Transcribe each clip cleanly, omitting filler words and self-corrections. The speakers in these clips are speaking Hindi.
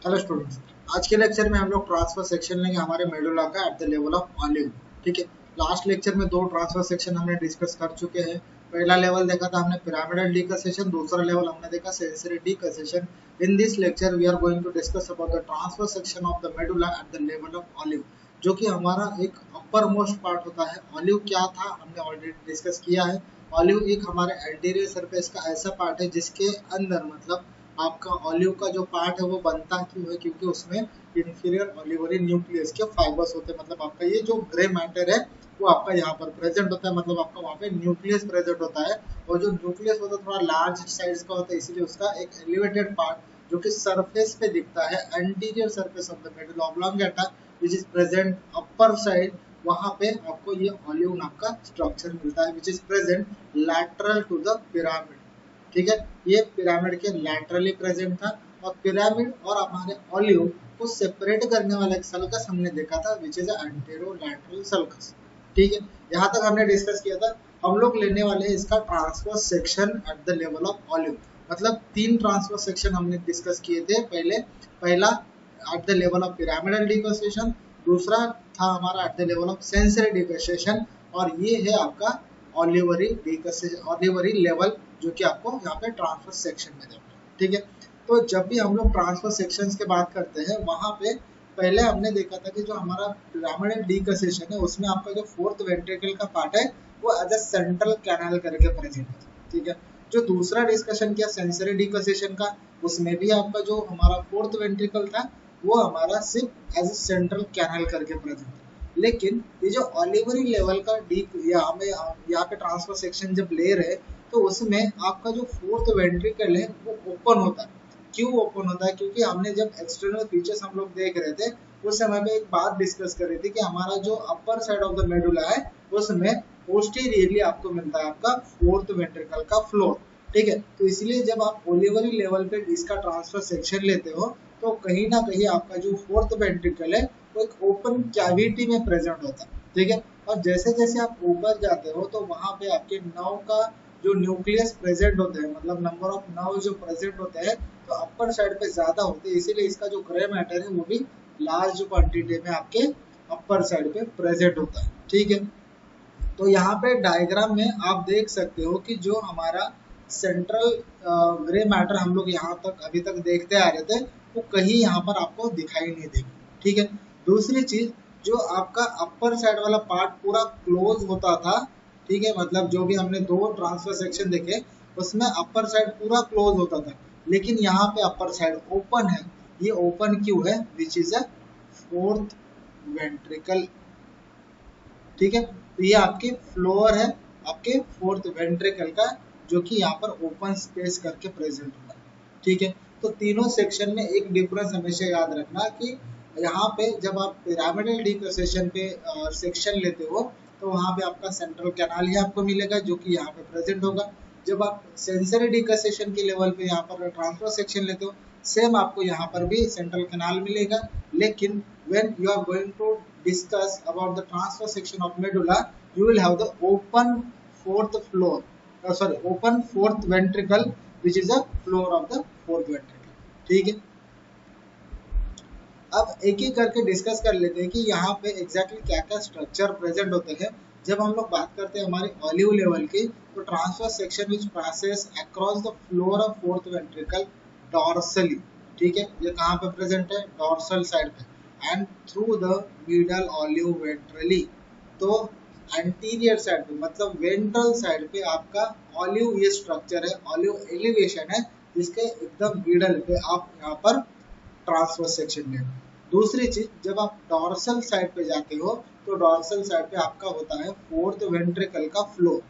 हेलो स्टूडेंट्स, आज के लेक्चर में हम लोग ट्रांसफर सेक्शन लेंगे हमारे मेडुला का eight the level of olive. ठीक है, लास्ट लेक्चर में दो ट्रांसफर सेक्शन हमने डिस्कस कर चुके हैं। पहला लेवल देखा था हमने पिरामिडल डिकसेशन, दूसरा लेवल हमने देखा sensory decussation. In this lecture we are going to discuss about the transfer section of the medulla at the level of olive, जो कि हमारा एक अपर मोस्ट पार्ट होता है। ऑलिव क्या था हमने ऑलरेडी डिस्कस किया है। ऑलिव एक हमारे एंटीरियर सरफेस का ऐसा पार्ट है जिसके अंदर मतलब आपका ऑलिव का जो पार्ट है वो बनता क्यों है, क्योंकि उसमें इंफीरियर ऑलिवरी न्यूक्लियस के फाइबर्स होते हैं। मतलब आपका ये जो ग्रे मैटर है वो आपका यहाँ पर प्रेजेंट होता है, मतलब आपका वहाँ पे न्यूक्लियस प्रेजेंट होता है। और जो न्यूक्लियस होता है थोड़ा लार्ज साइज का होता है, इसीलिए उसका एक एलिवेटेड पार्ट जो कि सरफेस पे दिखता है, anterior surface of the medulla oblongata which is present upper side, वहाँ पे आपको ये ऑलिव नाम का स्ट्रक्चर मिलता है which is present lateral to the pyramid. ठीक है, ये पिरामिड के लैटरली प्रेजेंट था। और पिरामिड और हमारे ऑलिव को सेपरेट करने वाला एक सल्कस हमने देखा था विच इज एंटेरोलैटरल सल्कस। ठीक है, यहाँ तक हमने डिस्कस किया था। हम लोग लेने वाले हैं इसका transfer section eight the level of olive. मतलब तीन ट्रांसफर सेक्शन हमने डिस्कस किए थे। पहला eight the level of pyramidal डिकसेशन, दूसरा था हमारा eight the level of sensory डिकसेशन, और ये है आपका ऑलिवरी डिकसेशन, ऑलिवरी लेवल, जो कि आपको यहाँ पे ट्रांसफर सेक्शन में देखना है। ठीक है, तो जब भी हम लोग ट्रांसफर सेक्शंस की बात करते हैं, वहां पे पहले हमने देखा था कि जो हमारा पिरामिडल डिकसेशन है उसमें आपका जो फोर्थ वेंट्रिकल का पार्ट है वो एज अ सेंट्रल कैनाल करके प्रेजेंट है। ठीक है, जो दूसरा डिस्कशन किया सेंसरी डिकसेशन का, उसमें भी आपका जो हमारा फोर्थ वेंट्रिकल था वो हमारा सिर्फ एज अ सेंट्रल कैनाल करके प्रेजेंट है। लेकिन ये जो ऑलिवरी लेवल का डी यहाँ पे ट्रांसफर सेक्शन जब ले रहे, तो उसमें आपका जो फोर्थ वेंट्रिकल है वो ओपन होता है। क्यों ओपन होता है? क्योंकि हमने जब एक्सटर्नल फीचर्स हम लोग देख रहे थे उस समय पे एक बात डिस्कस कर रही थी कि हमारा जो upper side of the medulla है उसमें पोस्टीरियरली आपको मिलता है आपका फोर्थ वेंट्रिकल का फ्लोर। ठीक है, तो इसलिए जब आप ओलिवरी लेवल पे इसका ट्रांसफर सेक्शन लेते हो तो कहीं ना कहीं आपका जो फोर्थ वेंट्रिकल है वो एक ओपन कैविटी में प्रेजेंट होता है। ठीक है, और जैसे जैसे आप ऊपर जाते हो तो वहां पे आपके नर्व का जो न्यूक्लियस प्रेजेंट होते हैं, मतलब नंबर ऑफ नर्व जो प्रेजेंट होते हैं, तो अपर साइड पे ज्यादा होते हैं, इसीलिए इसका जो ग्रे मैटर है वो भी लार्ज क्वांटिटी में आपके अपर साइड पे प्रेजेंट होता है। ठीक है, तो यहाँ पे डायग्राम में आप देख सकते हो कि जो हमारा सेंट्रल ग्रे मैटर हम लोग यहाँ तक अभी तक देखते आ रहे थे वो कहीं यहाँ पर आपको दिखाई नहीं देगी। ठीक है, दूसरी चीज, जो आपका अपर साइड वाला पार्ट पूरा क्लोज होता था, ठीक है, मतलब जो भी हमने दो ट्रांसफर सेक्शन देखे उसमें अपर साइड पूरा क्लोज होता था, लेकिन यहाँ पे अपर साइड ओपन है। ये ओपन क्यों है? Which is a fourth ventricle. ठीक है, तो ये आपके फ्लोर है आपके फोर्थ वेंट्रिकल का, जो कि यहाँ पर ओपन स्पेस करके प्रेजेंट होगा। ठीक है, तो तीनों सेक्शन में एक डिफरेंस हमेशा याद रखना कि यहाँ पे जब आप पिरामिडल डिकसेशन पे सेक्शन लेते हो तो वहाँ पे आपका सेंट्रल कैनाल ही आपको मिलेगा जो कि यहाँ पे प्रेजेंट होगा। जब आप सेंसरी डिकसेशन के लेवल पे यहाँ पर ट्रांसफर सेक्शन लेते हो, सेम आपको यहाँ पर भी सेंट्रल कैनाल मिलेगा। लेकिन when you are going to discuss about the transfer section of medulla, you will have the open fourth floor, open fourth ventricle, which is a floor of the fourth ventricle. ठीक है, अब एक एक करके डिस्कस कर लेते हैं कि यहाँ पे एग्जैक्टली क्या क्या स्ट्रक्चर प्रेजेंट होते हैं। जब हम लोग बात करते हैं हमारे ऑलिव लेवल की, तो transfer section which passes across the floor of fourth ventricle dorsally. ठीक है, ये कहाँ पे प्रेजेंट है? डॉर्सल साइड पे। And through the middle olive ventrally, तो एंटीरियर साइड पे मतलब वेंट्रल साइड पे आपका ऑलिव ये स्ट्रक्चर है, ऑलिव एलिवेशन है, जिसके एकदम मिडल पे आप यहाँ पर ट्रांसफर सेक्शन में। दूसरी चीज, जब आप डॉर्सल साइड पे जाते हो तो डॉर्सल साइड पे आपका होता है फोर्थ वेंट्रिकल का फ्लोर।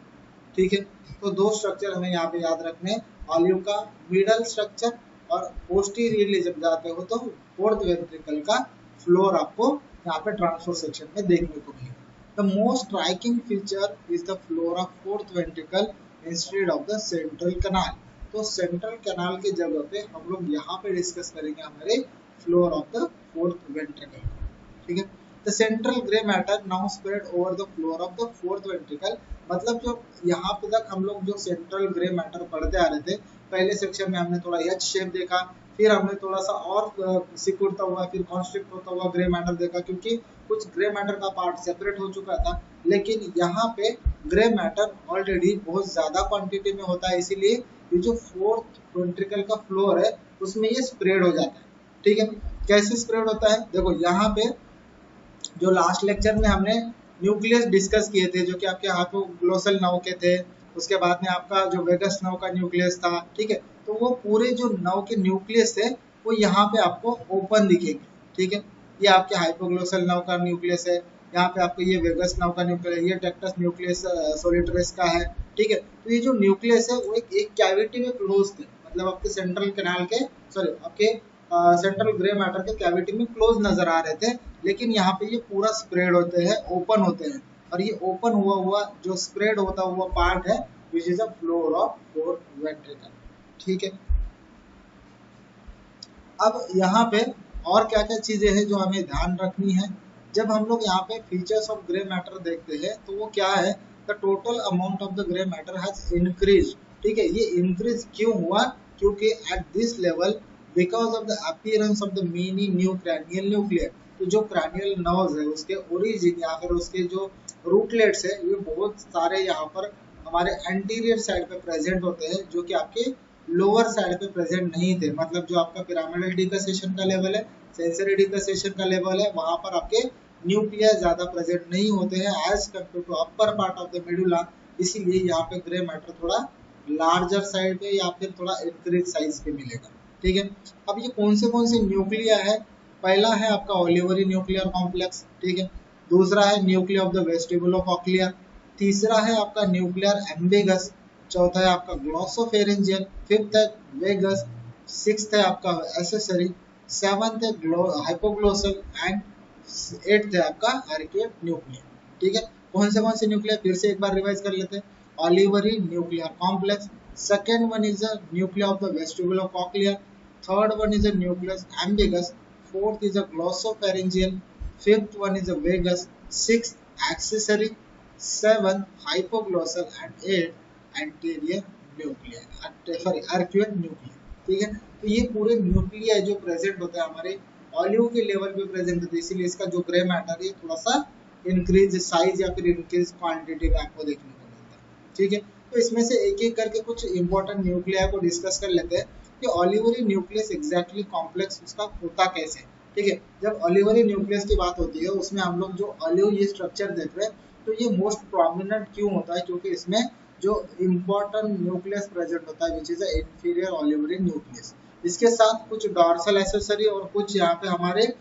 ठीक है, तो दो स्ट्रक्चर हमें यहाँ पे याद रखने, ऑलिव का मिडल स्ट्रक्चर, और पोस्टीरियरली जब जाते हो तो फोर्थ वेंट्रिकल का फ्लोर आपको यहाँ पे ट्रांसफर सेक्शन में देखने को मिलेगा। The most striking feature is the floor of fourth ventricle instead of the central canal. तो सेंट्रल कैनाल की जगह पे हम लोग यहाँ पे डिस्कस करेंगे हमारे floor of the fourth ventricle. ठीक है, the central grey matter now spread over the floor of the fourth ventricle. मतलब जो यहाँ पे तक हम लोग जो सेंट्रल ग्रे मैटर पढ़ते आ रहे थे, पहले सेक्शन में हमने थोड़ा एच शेप देखा, फिर हमने थोड़ा सा और सिकुड़ता हुआ फिर कॉन्स्ट्रिक्ट होता हुआ ग्रे मैटर देखा, क्योंकि कुछ ग्रे मैटर का पार्ट सेपरेट हो चुका था। लेकिन यहाँ पे ग्रे मैटर ऑलरेडी बहुत ज्यादा क्वांटिटी में होता है, इसीलिए ये जो फोर्थ वेंट्रिकल का फ्लोर है उसमें ये स्प्रेड हो जाता है। ठीक है, कैसे स्प्रेड होता है, देखो यहाँ पे जो लास्ट लेक्चर में हमने न्यूक्लियस डिस्कस किए थे, जो कि आपके हाइपोग्लोसल नर्व के थे, उसके बाद में आपका जो वेगस नर्व का न्यूक्लियस था। ठीक है, तो वो पूरे जो नर्व के न्यूक्लियस है वो यहाँ पे आपको ओपन दिखेंगे। ठीक है, ये आपके हाइपोग्लोसल नर्व का न्यूक्लियस है, यहाँ पे आपको ये वेगस नर्व का न्यूक्लियस, ये टेक्टस न्यूक्लियस सोलिटरस का है। ठीक है, तो ये जो न्यूक्लियस है वो एक कैविटी में क्लोज थे, मतलब आपके सेंट्रल कैनाल के सॉरी आपके सेंट्रल ग्रे मैटर के कैविटी में क्लोज नजर आ रहे थे। लेकिन यहाँ पे ये पूरा स्प्रेड होते हैं, ओपन होते हैं, और ये ओपन हुआ हुआ जो स्प्रेड होता हुआ पार्ट है which is a floor of fourth ventricle. ठीक है, अब यहाँ पे और क्या क्या चीजें हैं जो हमें ध्यान रखनी है। जब हम लोग यहाँ पे फीचर्स ऑफ ग्रे मैटर देखते हैं तो वो क्या है, the total amount of the grey matter has increase. ठीक है, ये इंक्रीज क्यों हुआ, क्योंकि at this level because of the appearance of the many new cranial nuclear, तो जो क्रैनियल नर्व्स है उसके ओरिजिन या फिर उसके जो रूटलेट्स है ये बहुत सारे यहाँ पर हमारे एंटीरियर साइड पे प्रेजेंट होते हैं, जो कि आपके लोअर साइड पे प्रेजेंट नहीं थे। मतलब जो आपका पिरामिडल डिकसेशन का लेवल है, सेंसरी डिकसेशन का लेवल है, वहां पर आपके न्यूक्लियर ज्यादा प्रेजेंट नहीं होते हैं as compare to upper part of the medulla. इसीलिए यहाँ पे ग्रे मैटर थोड़ा लार्जर साइड पे या फिर थोड़ा इंक्रीज साइज पे मिलेगा। ठीक है, अब ये कौन से न्यूक्लिया है, पहला है आपका ओलिवरी न्यूक्लियर कॉम्प्लेक्स। ठीक है, दूसरा है न्यूक्लियर ऑफ द वेस्टिबुलोकॉक्लियर, तीसरा है आपका न्यूक्लियर एम्बिगस, चौथा है आपका ग्लॉसोफेरेंजियल, फिफ्थ है वेगस, सिक्स्थ है आपका एसेसरी, सेवंथ है हाइपोग्लोसल एंड एट्थ है आपका आर्किएट न्यूक्लियर। ठीक है, कौन से न्यूक्लियर फिर से एक बार रिवाइज कर लेते हैं। Olivary nuclear complex, second one is a nuclear of the vestibulocochlear, third one is a nucleus ambiguus, fourth is a glossopharyngeal, fifth one is a vagus, sixth accessory, seventh hypoglossal and eighth anterior nucleus, sorry arcuate nucleus। ठीक है, तो ये पूरे न्यूक्लिया जो प्रेजेंट होता है हमारे ऑलिव के लेवल पे प्रेजेंट होता है, इसीलिए इसका जो ग्रे मैटर है थोड़ा सा इंक्रीज साइज या फिर इंक्रीज क्वांटिटी में आपको देखने को मिलता है। ठीक है, तो इसमें से एक एक करके कुछ इंपॉर्टेंट न्यूक्लिया को डिस्कस कर लेते हैं कि ओलिवरी न्यूक्लियस एग्जैक्टली कॉम्प्लेक्स उसका होता कैसे। ठीक है, जब ओलिवरी न्यूक्लियस की बात होती है उसमें हम लोग जो ऑलिव ये स्ट्रक्चर देख रहे हैं तो ये मोस्ट प्रोमिनेंट क्यों होता है, क्योंकि इसमें जो इम्पोर्टेंट न्यूक्लियस प्रेजेंट होता है which is inferior olivary nucleus. इसके साथ कुछ डॉर्सल एसेसरी और कुछ यहाँ पे हमारे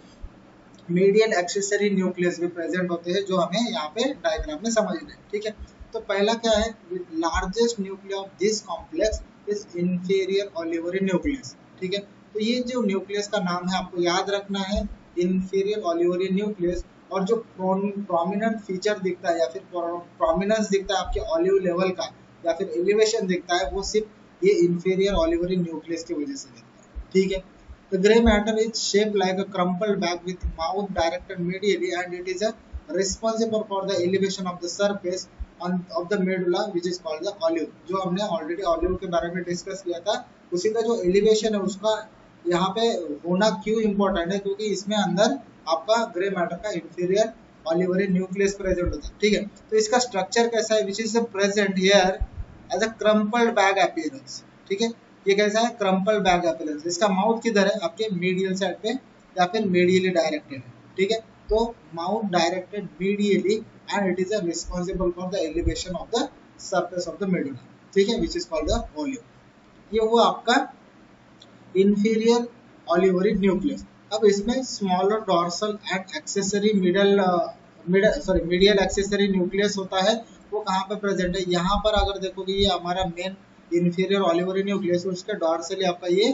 मीडियल एक्सेसरी न्यूक्लियस भी प्रेजेंट होते हैं, जो हमें यहाँ पे डायग्राम में समझना है। ठीक है, तो पहला क्या है, largest nuclear of this complex is inferior olivary nucleus. ठीक है, तो ये जो न्यूक्लियस का नाम है आपको याद रखना है, इंफीरियर ओलिवरी न्यूक्लियस। और जो प्रोमिनेंट फीचर दिखता है या फिर प्रोमिनेंस दिखता है आपके ऑलिव लेवल का या फिर एलिवेशन दिखता है वो सिर्फ ये इंफीरियर ओलिवरी न्यूक्लियस की वजह से दिखता है। ठीक है, the gray matter is shaped like a crumpled bag with mouth directed medially and it is responsible for the elevation of the surface of the medulla which is called the olive। जो हमने ऑलरेडी ऑलिव के बारे में डिस्कस किया था, उसी का जो एलिवेशन है उसका यहाँ पे होना क्यों इम्पोर्टेंट है, क्योंकि इसमें अंदर आपका ग्रे मैटर का इंफीरियर ओलिवरी न्यूक्लियस प्रेजेंट होता है। ठीक है, तो इसका स्ट्रक्चर कैसा है, which is present here as a crumpled bag appearance. ठीक है, ये कैसा है, क्रम्पल बैग अपीयरेंस। इसका माउथ किधर है, आपके मीडियल साइड पे या फिर मीडियली डायरेक्टेड है। ठीक है, तो mouth directed medially and it is responsible for the elevation of the surface of the medulla. ठीक है, which is called the olive. ये वो आपका इंफीरियर ओलिवरी न्यूक्लियस। अब इसमें smaller dorsal and accessory medial accessory nucleus होता है, वो कहाँ पे प्रेजेंट है, यहाँ पर अगर देखोगे ये हमारा मेन इंफीरियर ओलिवरी न्यूक्लियस, उसके डॉर्सली आपका ये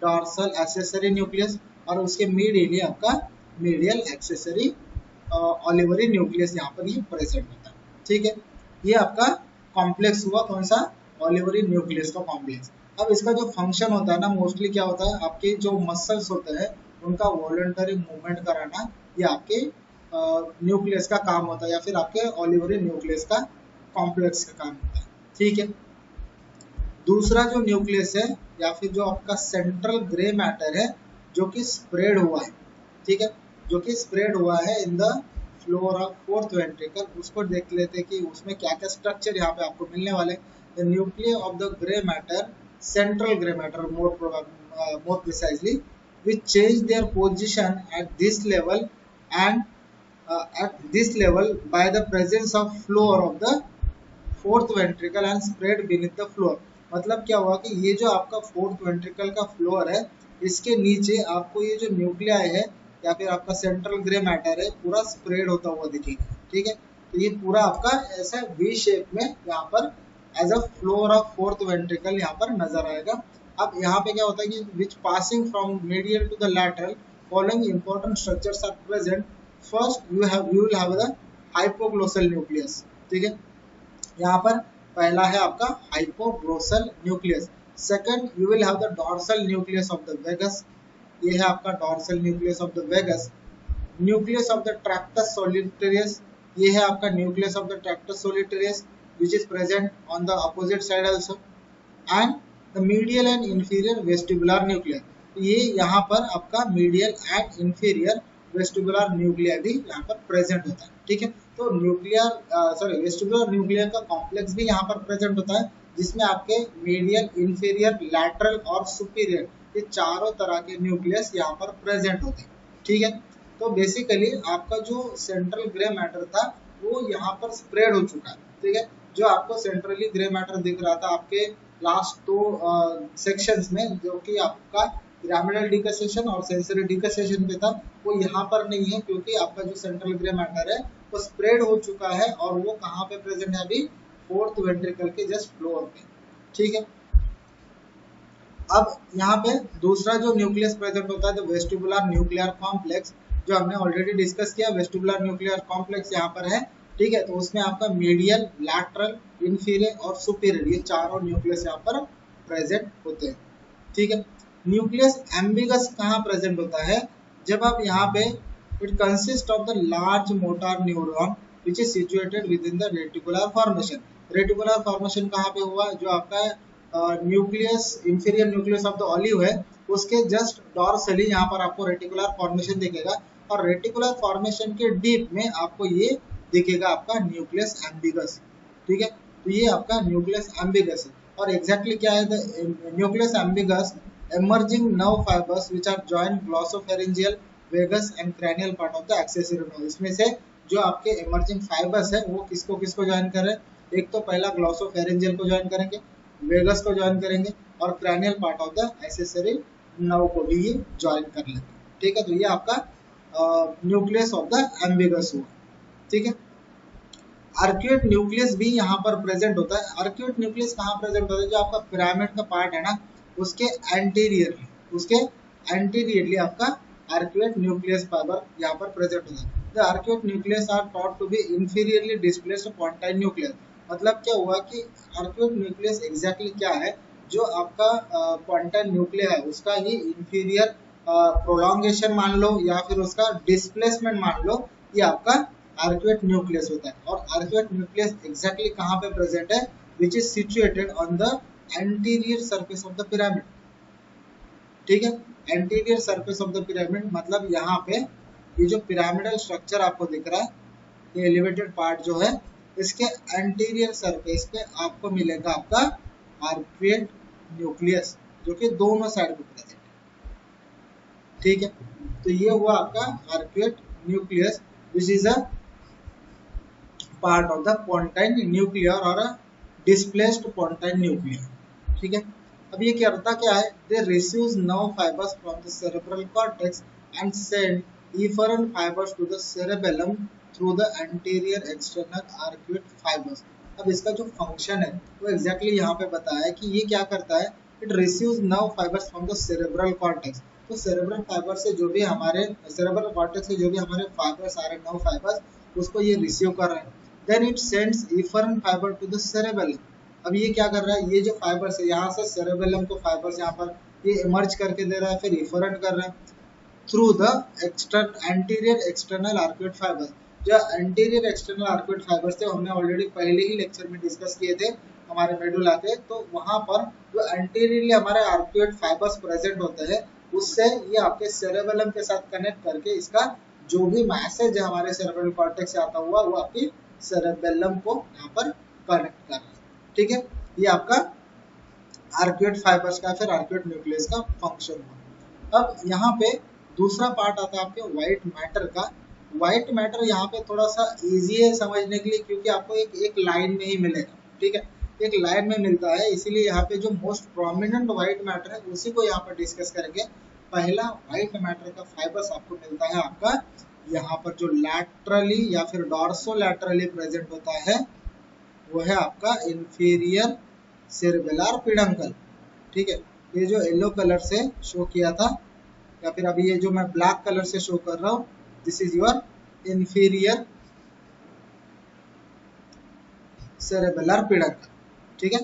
डॉर्सल एक्सेसरी न्यूक्लियस और उसके मीडियली आपका मीडियल एक्सेसरी ओलिवरी न्यूक्लियस यहाँ पर ये प्रेजेंट होता है। ठीक है, ये आपका कॉम्प्लेक्स हुआ कौन सा, ओलिवरी न्यूक्लियस का कॉम्प्लेक्स। अब इसका जो फंक्शन होता है ना, मोस्टली क्या होता है, आपके जो मसल्स होते हैं उनका वॉलंटरी मूवमेंट कराना, ये आपके न्यूक्लियस का काम होता है या फिर आपके ओलिवरी न्यूक्लियस का कॉम्प्लेक्स का काम होता है। ठीक है, दूसरा जो न्यूक्लियस है या फिर जो आपका सेंट्रल ग्रे मैटर है जो कि स्प्रेड हुआ है, ठीक है, जो कि स्प्रेड हुआ है in the floor of fourth ventricle, उसको देख लेते हैं कि उसमें क्या क्या स्ट्रक्चर यहाँ पे आपको मिलने वाले। The nuclear of the grey matter, central grey matter more precisely, which change their position at this level and at this level by the presence of floor of the fourth ventricle and spread beneath the floor. मतलब क्या हुआ कि ये जो आपका फोर्थ वेंट्रिकल का फ्लोर है, इसके नीचे आपको ये जो न्यूक्लियाई है या फिर आपका सेंट्रल ग्रे मैटर है पूरा स्प्रेड होता हुआ दिखेगा, ठीक है। तो ये पूरा आपका ऐसा वी शेप में यहाँ पर as a floor of fourth ventricle यहाँ पर नजर आएगा। अब यहाँ पे क्या होता है कि which passing from medial to the lateral following important structures are present. First you will have the hypoglossal nucleus, ठीक है। यहाँ पर पहला है आपका hypoglossal nucleus. Second you will have the dorsal nucleus of the vagus, ये है आपका dorsal nucleus of the vagus. Nucleus of the tractus solitarius, ये है आपका nucleus of the tractus solitarius which is present on the opposite side also, and the medial and inferior vestibular nuclei, ये यहाँ पर आपका medial and inferior vestibular nuclear भी यहाँ पर प्रेजेंट होता है, ठीक है। तो न्यूक्लियर वेस्टिबुलर न्यूक्लियर का कॉम्प्लेक्स भी यहाँ पर प्रेजेंट होता है, जिसमें आपके मीडियल, इंफीरियर, लैटरल और सुपीरियर ये चारों तरह के न्यूक्लियस यहाँ पर प्रेजेंट होते हैं, ठीक है। तो बेसिकली आपका जो सेंट्रल ग्रे मैटर था वो यहाँ पर स्प्रेड हो चुका है, ठीक है। जो आपको सेंट्रली ग्रे मैटर दिख रहा था आपके लास्ट दो सेक्शंस में, जो कि आपका पिरामिडल डिकसेशन और सेंसरी डिकसेशन पे था, वो यहाँ पर नहीं है, क्योंकि आपका जो सेंट्रल ग्रे मैटर है वो स्प्रेड हो चुका है और वो कहाँ पे प्रेजेंट है अभी, फोर्थ वेंट्रिकल के जस्ट फ्लोर पे, ठीक है। अब यहाँ पे दूसरा जो न्यूक्लियस प्रेजेंट होता है, तो वेस्टिबुलर न्यूक्लियर कॉम्प्लेक्स, जो हमने ऑलरेडी डिस्कस किया। वेस्टिबुलर न्यूक्लियर कॉम्प्लेक्स यहाँ पर है, ठीक है। तो उसमें आपका मीडियल, लैटरल, इंफीरियर और सुपीरियर ये चारों न्यूक्लियस यहाँ पर प्रेजेंट होते हैं, ठीक है। न्यूक्लियस एम्बिगस कहाँ प्रेजेंट होता है, जब आप यहाँ पे it consist of the large motor neuron which is situated with in the reticular formation. Reticular formation कहाँ पे हुआ, जो आपका nucleus, inferior nucleus of the olive है, उसके जस्ट डॉर्सली यहाँ पर आपको रेटिकुलर फॉर्मेशन दिखेगा, और रेटिकुलर फॉर्मेशन के डीप में आपको ये दिखेगा आपका न्यूक्लियस एम्बिगस, ठीक है। तो ये आपका न्यूक्लियस एम्बिगस है। और एग्जैक्टली क्या है, nucleus ambiguous emerging nerve fibers which are joined glossopharyngeal, vagus and cranial part of the accessory nerve। इसमें से जो आपके emerging fibers है वो किसको किसको ज्वाइन कर रहे हैं, एक तो पहला glossopharyngeal को ज्वाइन करेंगे, वेगस को ज्वाइन करेंगे और cranial part of the accessory nerve को भी ये ज्वाइन कर लेंगे, ठीक है। तो ये आपका न्यूक्लियस ऑफ द एम्बिगस हुआ, ठीक है। आर्क्यूट न्यूक्लियस भी यहाँ पर प्रेजेंट होता है। आर्क्यूट न्यूक्लियस कहाँ प्रेजेंट होता है, जो आपका पिरामिड का पार्ट है ना, उसके एंटीरियरली आपका आर्क्यूट न्यूक्लियस फाइबर यहाँ पर प्रेजेंट होता है। The arcuate nucleus are thought to be inferiorly displaced pontine nucleus. मतलब क्या हुआ कि आर्क्यूट न्यूक्लियस एग्जैक्टली क्या है, जो आपका पोंटाइन न्यूक्लियस है उसका ये इंफीरियर प्रोलॉन्गेशन मान लो या फिर उसका डिस्प्लेसमेंट मान लो, ये आपका आर्क्यूट न्यूक्लियस होता है। और आर्क्यूट न्यूक्लियस एग्जैक्टली कहाँ पे प्रेजेंट है, which is situated on the anterior surface of the pyramid, ठीक है। Anterior surface of the pyramid मतलब यहाँ पे ये जो पिरामिडल स्ट्रक्चर आपको दिख रहा है, ये एलिवेटेड पार्ट जो है, इसके एंटीरियर सरफेस पे आपको मिलेगा आपका आर्क्यूट न्यूक्लियस, जो कि दोनों साइड पे प्रेजेंट है, ठीक है। तो ये हुआ आपका arcuate nucleus which is a part of the pontine nucleus or a displaced pontine nucleus, ठीक है। अब ये करता क्या है, they receive nerve fibers from the cerebral cortex and send efferent fibers to the cerebellum through the anterior external arcuate fibers। अब इसका जो फंक्शन है वो एग्जैक्टली यहाँ पे बताया है कि ये क्या करता है, it receives nerve fibers from the cerebral cortex। तो सेरेब्रल फाइबर से जो भी हमारे सेरेब्रल कॉर्टेक्स से जो भी हमारे फाइबर्स आ रहे हैं, नर्व फाइबर्स, उसको ये रिसीव कर रहे हैं। Then it sends efferent fibre to the cerebellum. अब ये क्या कर रहा है, ये जो फाइबर्स है यहाँ से सेरेबेलम को फाइबर्स यहाँ पर ये इमर्ज करके दे रहा है, फिर इफरेंट कर रहा है through the anterior external arcuate fibre. जो एंटीरियर एक्सटर्नल आर्कुएट फाइबर्स थे हमने ऑलरेडी पहले ही लेक्चर में डिस्कस किए थे हमारे मेडुला के, तो वहां पर जो एंटीरियरली हमारे आर्कुएट फाइबर्स प्रेजेंट होते हैं उससे ये आपके सेरेबेलम के साथ कनेक्ट करके इसका जो भी मैसेज है हमारे सेरेब्रल कॉर्टेक्स से आता हुआ वो आपकी सेरेबेलम को यहाँ पर कनेक्ट कर रहा है। ठीक है, ये आपका आर्कुएट फाइबर्स का फिर आर्कुएट न्यूक्लियस का फंक्शन हुआ। अब यहाँ पे दूसरा पार्ट आता है आपके व्हाइट मैटर का। व्हाइट मैटर यहाँ पे थोड़ा सा इजी है समझने के लिए क्योंकि आपको एक लाइन में ही मिलेगा। ठीक है, एक लाइन में मिलता है, इसीलिए यहाँ पे जो मोस्ट प्रोमिनेंट व्हाइट मैटर है उसी को यहाँ पर डिस्कस करेंगे। पहला व्हाइट मैटर का फाइबर्स आपको मिलता है आपका यहाँ पर जो लैटरली या फिर डॉर्सो लैटरली प्रेजेंट होता है वो है आपका इंफीरियर सेरेबेलर पेडंकल। ठीक है, ये जो येलो कलर से शो किया था या फिर अभी ये जो मैं ब्लैक कलर से शो कर रहा हूँ, this is your inferior cerebellar peduncle. ठीक है,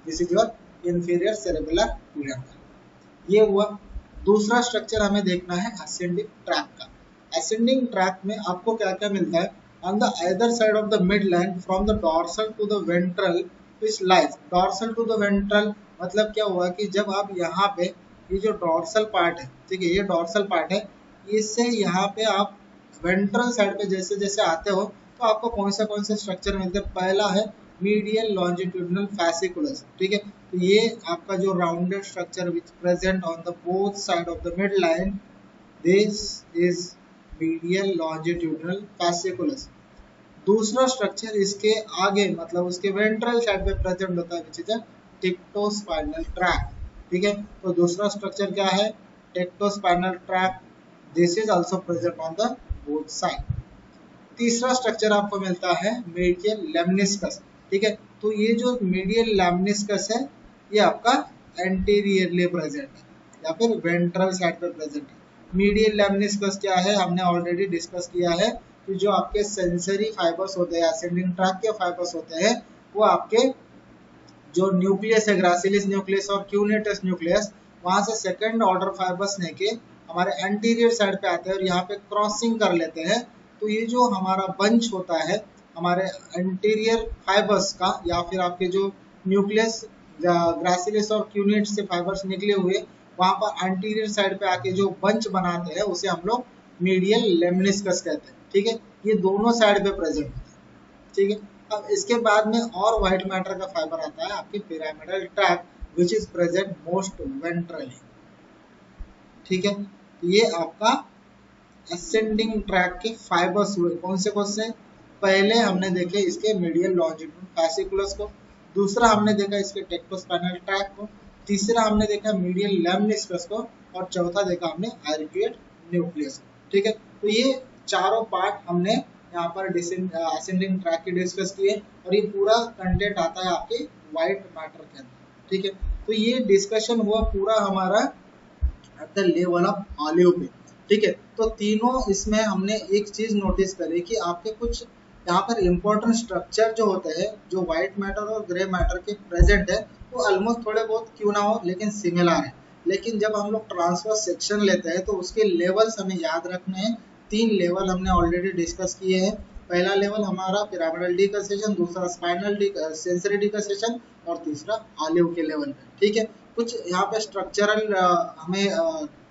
this is your inferior cerebellar peduncle. ये हुआ। दूसरा स्ट्रक्चर हमें देखना है असेंडिंग ट्रैक का। असेंडिंग ट्रैक में आपको क्या क्या मिलता है? On the other side of the mid line from the dorsal to the ventral which lies dorsal to the ventral, मतलब क्या हुआ कि जब आप यहाँ पे ये जो डॉर्सल पार्ट है, ठीक है, ये डॉर्सल पार्ट है, इससे यहाँ पे आप वेंट्रल साइड पे जैसे जैसे आते हो तो आपको कौन से स्ट्रक्चर मिलते हैं? पहला है मीडियल लॉन्जिट्यूडिनल फैसिकुलस। ठीक है, तो ये आपका जो rounded structure which present on the both side of the mid line, this is medial longitudinal fasciculus. दूसरा स्ट्रक्चर इसके आगे मतलब उसके वेंट्रल साइड पे प्रेजेंट होता है विच इज टेक्टोस्पाइनल ट्रैक। ठीक है, तो दूसरा स्ट्रक्चर क्या है? Tectospinal tract, this is also present on the both side. तीसरा स्ट्रक्चर आपको मिलता है मीडियल लेमनिस्कस। ठीक है, तो ये जो मीडियल लेमनिस्कस है ये आपका एंटीरियरली प्रेजेंट है या फिर वेंट्रल साइड पे प्रेजेंट है। मीडियल लेमनिस्कस क्या है हमने ऑलरेडी डिस्कस किया है कि जो आपके सेंसरी फाइबर्स होते हैं, असेंडिंग ट्रैक के फाइबर्स होते हैं, वो आपके जो न्यूक्लियस है, ग्रासिलिस न्यूक्लियस और क्यूनेटस न्यूक्लियस, वहां से सेकंड ऑर्डर फाइबर्स लेके हमारे एंटीरियर साइड पे आते हैं और यहाँ पे क्रॉसिंग कर लेते हैं। तो ये जो हमारा बंच होता है हमारे एंटीरियर फाइबर्स का या फिर आपके जो न्यूक्लियस ग्रासिलिस और क्यूनेट से फाइबर्स निकले हुए वहां पर एंटीरियर साइड पे आके जो बंच बनाते हैं उसे हम लोग मीडियल लेमनिस्कस कहते हैं। ठीक है, ये दोनों साइड पे प्रेजेंट होता है। ठीक है, अब इसके बाद में और व्हाइट मैटर का फाइबर आता है आपकी pyramidal track which is present most ventrally. ठीक है, ये आपका असेंडिंग ट्रैक के फाइबर्स हुए। कौन से? पहले हमने देखे इसके मीडियल लॉन्जिट्यूडिनल फैसिकुलस को, दूसरा हमने देखा इसके टेक्टोस्पाइनल ट्रैक को, तीसरा हमने देखा मीडियल लेमनिस्कस को और चौथा देखा हमने आर्कुएट न्यूक्लियस को। ठीक है, तो ये चारों पार्ट हमने यहाँ पर असेंडिंग ट्रैक के डिस्कस किए और ये पूरा कंटेंट आता है आपके व्हाइट मैटर के अंदर। ठीक है, तो ये डिस्कशन हुआ पूरा हमारा eight the level of olive पे। ठीक है, तो तीनों इसमें हमने एक चीज नोटिस करी कि आपके कुछ यहाँ पर इम्पोर्टेंट स्ट्रक्चर जो होते हैं जो व्हाइट मैटर और ग्रे मैटर के प्रेजेंट है वो ऑलमोस्ट थोड़े बहुत क्यों ना हो लेकिन सिमिलर है। लेकिन जब हम लोग ट्रांसफर सेक्शन लेते हैं तो उसके लेवल्स हमें याद रखने हैं। 3 लेवल हमने ऑलरेडी डिस्कस किए हैं। पहला लेवल हमारा पिरामिडल डिकसेशन, दूसरा स्पाइनल सेंसरी डिकसेशन और तीसरा ऑलिव के लेवल पे। ठीक है, कुछ यहाँ पे स्ट्रक्चरल हमें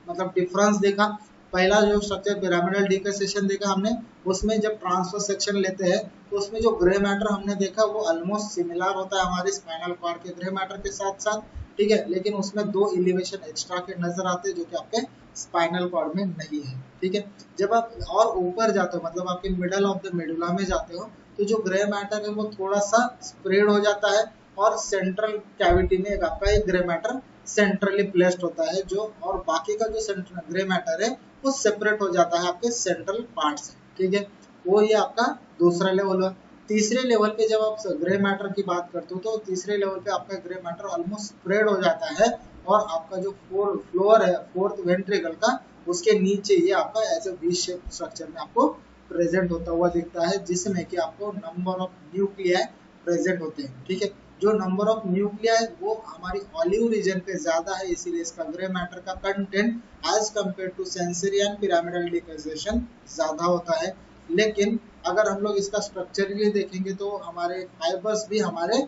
मतलब डिफरेंस देखा। पहला जो स्ट्रक्चर पिरामिडल डिकसेशन देखा हमने, उसमें जब ट्रांसफर सेक्शन लेते हैं तो उसमें जो ग्रे मैटर हमने देखा वो ऑलमोस्ट सिमिलर होता है हमारे स्पाइनल कॉर्ड के ग्रे मैटर के साथ साथ। ठीक है, लेकिन उसमें 2 एलिवेशन एक्स्ट्रा के नजर आते हैं जो कि आपके स्पाइनल कॉर्ड में नहीं है। ठीक है, जब आप और ऊपर जाते हो मतलब आपके मिडल ऑफ द मेडुला में जाते हो तो जो ग्रे मैटर है वो थोड़ा सा स्प्रेड हो जाता है और सेंट्रल कैविटी में आपका एक ग्रे मैटर सेंट्रली प्लेस्ड होता है जो, और बाकी का जो सेंट्रल ग्रे मैटर है वो सेपरेट हो जाता है आपके सेंट्रल पार्ट से। ठीक है, वो ये आपका दूसरा लेवल है। तीसरे लेवल पे जब आप ग्रे मैटर की बात करते हो तो तीसरे लेवल पे आपका ग्रे मैटर ऑलमोस्ट स्प्रेड हो जाता है और आपका जो फ्लोर है फोर्थ वेंट्रिकल का उसके नीचे ये आपका as a V shape structure में आपको प्रेजेंट होता हुआ दिखता है जिसमें कि आपको नंबर ऑफ न्यूक्लियाई प्रेजेंट होते हैं। ठीक है, जो नंबर ऑफ न्यूक्लियाई वो हमारी ऑलिव रीजन पे ज्यादा है इसीलिए इसका ग्रे मैटर का content as compare to sensory and pyramidal decussation ज्यादा होता है। लेकिन अगर हम लोग इसका स्ट्रक्चरली देखेंगे तो हमारे फाइबर्स भी हमारे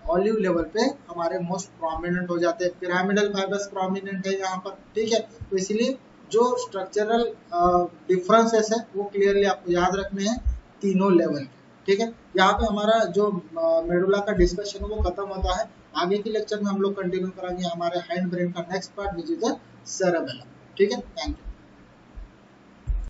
ऑलिव लेवल पे हमारे मोस्ट प्रोमिनेंट हो जाते हैं। पिरामिडल फाइबर्स प्रोमिनेंट है यहाँ पर, ठीक है। तो इसलिए जो स्ट्रक्चरल डिफरेंसेस है वो क्लियरली आपको याद रखने हैं तीनों लेवल के, ठीक है। यहाँ पे हमारा जो मेडुला का डिस्कशन है वो खत्म होता है। आगे के लेक्चर में हम लोग कंटिन्यू करेंगे हमारे हाइंड ब्रेन का next part which is the cerebellum, ठीक है। Thank you.